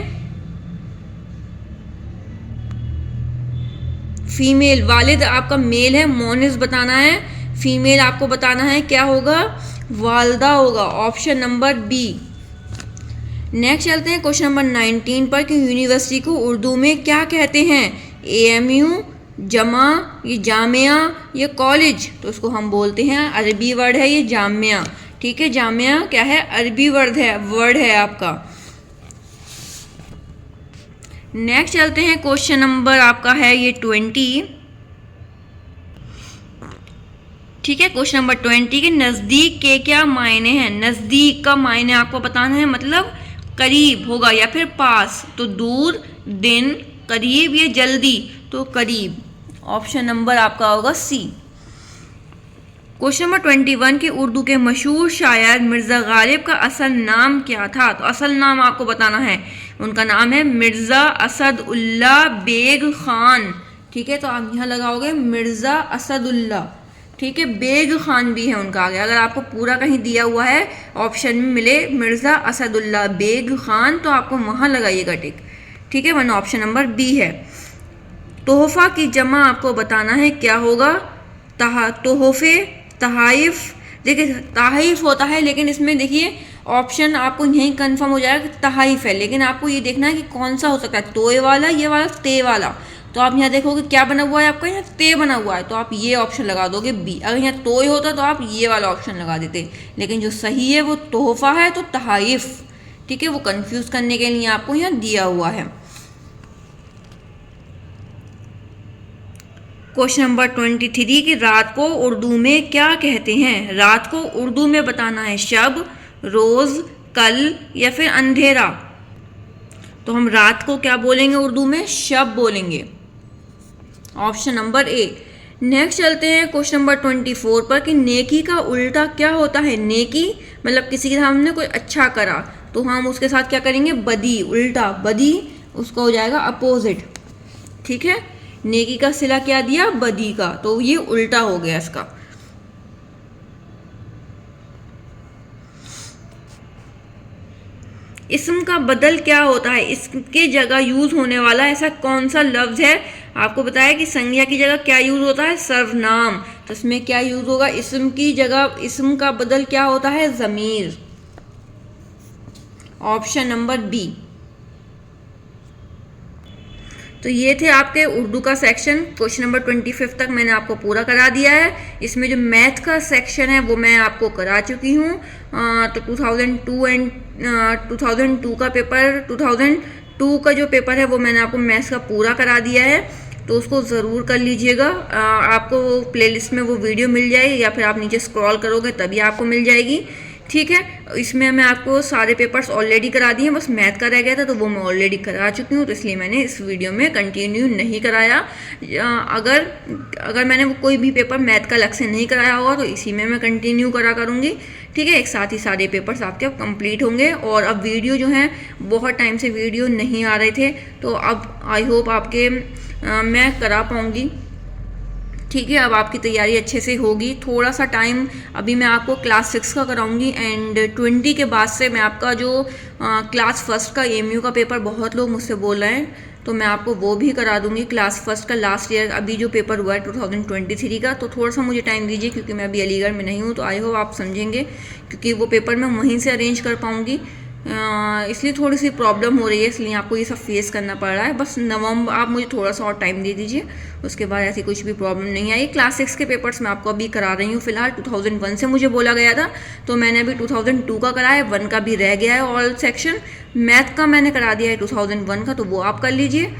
फीमेल, वालिद आपका मेल है, मोनिस बताना है। फीमेल आपको बताना है, क्या होगा? वालदा होगा, ऑप्शन नंबर बी। नेक्स्ट चलते हैं क्वेश्चन नंबर 19 पर कि यूनिवर्सिटी को उर्दू में क्या कहते हैं? AMU, जमा, ये जामिया, ये कॉलेज? तो उसको हम बोलते हैं, अरबी वर्ड है ये जामिया, ठीक है। जामिया क्या है? अरबी वर्ड है आपका। नेक्स्ट चलते हैं क्वेश्चन नंबर आपका है ये 20, ठीक है। क्वेश्चन नंबर 20 के नज़दीक के क्या मायने हैं? नज़दीक का मायने आपको बताना है, मतलब करीब होगा या फिर पास। तो दूर, दिन, करीब या जल्दी? तो करीब, ऑप्शन नंबर आपका होगा सी। क्वेश्चन नंबर 21 के उर्दू के मशहूर शायर मिर्ज़ा गालिब का असल नाम क्या था? तो असल नाम आपको बताना है। उनका नाम है मिर्ज़ा असदुल्ला बेग खान, ठीक है। तो आप यहाँ लगाओगे मिर्ज़ा असदुल्ला, ठीक है। बेग खान भी है उनका आगे, अगर आपको पूरा कहीं दिया हुआ है ऑप्शन में मिले मिर्ज़ा असदुल्ला बेग खान, तो आपको वहाँ लगाइएगा टिक, ठीक है, वरना ऑप्शन नंबर बी है। तोहफ़ा की जमा आपको बताना है, क्या होगा? तोहफ़े, तहाइफ। देखिए तहाइफ होता है, लेकिन इसमें देखिए ऑप्शन आपको यहीं कंफर्म हो जाएगा कि तहाइफ है, लेकिन आपको ये देखना है कि कौन सा हो सकता है, तोए वाला, ये वाला, ते वाला। तो आप यहाँ देखोगे क्या बना हुआ है आपका, यहाँ ते बना हुआ है, तो आप ये ऑप्शन लगा दोगे बी। अगर यहाँ तोय होता तो आप ये वाला ऑप्शन लगा देते, लेकिन जो सही है वो तोहफ़ा है, तो तहाइफ, ठीक है। वो कंफ्यूज करने के लिए आपको यहाँ दिया हुआ है। क्वेश्चन नंबर 23 कि रात को उर्दू में क्या कहते हैं? रात को उर्दू में बताना है, शब, रोज़, कल या फिर अंधेरा? तो हम रात को क्या बोलेंगे उर्दू में? शब बोलेंगे। Option number A. नेक्स्ट चलते हैं क्वेश्चन नंबर 24 पर कि नेकी का उल्टा क्या होता है। नेकी मतलब किसी के सामने कोई अच्छा करा तो हम उसके साथ क्या करेंगे, बदी, उल्टा बदी, उसका हो जाएगा अपोजिट। ठीक है, नेकी का सिला क्या दिया, बदी का, तो ये उल्टा हो गया इसका। इस्म का बदल क्या होता है, इसके जगह यूज होने वाला ऐसा कौन सा लफ्ज है। आपको बताया कि संज्ञा की जगह क्या यूज होता है, सर्वनाम, तो इसमें क्या यूज होगा, इस्म की जगह इस्म का बदल क्या होता है, जमीर। Option number B. तो ये थे आपके उर्दू का सेक्शन। क्वेश्चन नंबर 25 तक मैंने आपको पूरा करा दिया है। इसमें जो मैथ का सेक्शन है वो मैं आपको करा चुकी हूँ। तो 2002 का पेपर, 2002 का जो पेपर है वो मैंने आपको मैथ्स का पूरा करा दिया है, तो उसको ज़रूर कर लीजिएगा। आपको प्लेलिस्ट में वो वीडियो मिल जाएगी या फिर आप नीचे स्क्रॉल करोगे तभी आपको मिल जाएगी। ठीक है, इसमें मैं आपको सारे पेपर्स ऑलरेडी करा दिए हैं, बस मैथ का रह गया था तो वो मैं ऑलरेडी करा चुकी हूँ, तो इसलिए मैंने इस वीडियो में कंटिन्यू नहीं कराया। अगर मैंने वो कोई भी पेपर मैथ का अलग से नहीं कराया होगा तो इसी में मैं कंटिन्यू करा करूँगी। ठीक है, एक साथ ही सारे पेपर्स आपके अब कंप्लीट होंगे। और अब वीडियो जो है, बहुत टाइम से वीडियो नहीं आ रहे थे, तो अब आई होप आपके मैं करा पाऊँगी। ठीक है, अब आपकी तैयारी अच्छे से होगी। थोड़ा सा टाइम अभी मैं आपको क्लास 6 का कराऊंगी एंड 20 के बाद से मैं आपका जो क्लास फर्स्ट का एमयू का पेपर बहुत लोग मुझसे बोल रहे हैं, तो मैं आपको वो भी करा दूंगी। क्लास फर्स्ट का लास्ट ईयर अभी जो पेपर हुआ है 2023 का, तो थोड़ा सा मुझे टाइम दीजिए क्योंकि मैं अभी अलीगढ़ में नहीं हूँ, तो आई होप आप समझेंगे क्योंकि वो पेपर मैं वहीं से अरेंज कर पाऊँगी। इसलिए थोड़ी सी प्रॉब्लम हो रही है, इसलिए आपको ये सब फेस करना पड़ रहा है। बस नवंबर आप मुझे थोड़ा सा और टाइम दे दीजिए, उसके बाद ऐसी कुछ भी प्रॉब्लम नहीं आई। क्लास 6 के पेपर्स मैं आपको अभी करा रही हूँ फिलहाल। 2001 से मुझे बोला गया था तो मैंने अभी 2002 का कराया है, 1 का भी रह गया है ऑल सेक्शन। मैथ का मैंने करा दिया है 2001 का, तो वो आप कर लीजिए।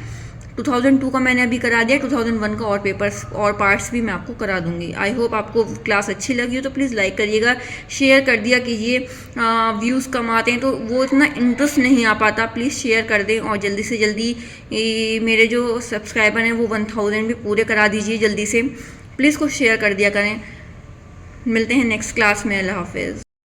2002 का मैंने अभी करा दिया, 2001 का और पेपर्स और पार्ट्स भी मैं आपको करा दूंगी। आई होप आपको क्लास अच्छी लगी हो तो प्लीज़ लाइक करिएगा, शेयर कर दिया कीजिए। व्यूज़ कम आते हैं तो वो इतना इंटरेस्ट नहीं आ पाता, प्लीज़ शेयर कर दें और जल्दी से जल्दी मेरे जो सब्सक्राइबर हैं वो 1000 भी पूरे करा दीजिए जल्दी से। प्लीज़ कुछ शेयर कर दिया करें। मिलते हैं नेक्स्ट क्लास में। अल्लाह हाफिज़।